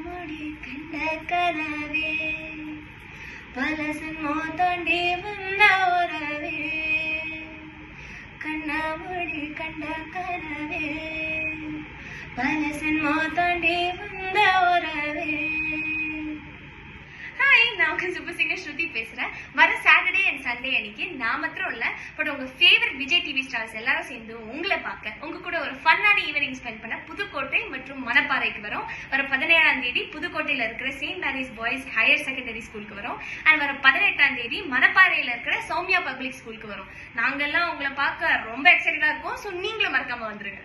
முடி கண்ட கனவே பலசன் மோத்தாண்டி வந்த உறவே கண்ணாமொழி கண்ட கனவே பலசன் மோத்தாண்டி வந்த உறவே. நான் சூப்பர் சிங்கர் ஸ்ருதி பேசுறேன். வர சாட்டர்டே அண்ட் சண்டே அன்னைக்கு நான் மாத்திரம் இல்ல, பட் உங்க ஃபேவரட் விஜய் டிவி ஸ்டார்ஸ் எல்லாரும் சேர்ந்து உங்களை பார்க்க உங்க கூட ஒரு ஃபன்னான ஈவினிங் ஸ்பெண்ட் பண்ண புதுக்கோட்டை மற்றும் மணப்பாறைக்கு வரும். வர 17ஆம் தேதி புதுக்கோட்டையில இருக்கிற Saint Mary's Boys Higher Secondary ஸ்கூலுக்கு வரும். அண்ட் வர 18ஆம் தேதி மணப்பாறையில இருக்கிற சௌமியா பப்ளிக் ஸ்கூலுக்கு வரும். நாங்கெல்லாம் உங்களை பார்க்க ரொம்ப எக்ஸைட்டடா இருக்கோம். ஸோ நீங்களும் மறக்காம வந்துருங்க.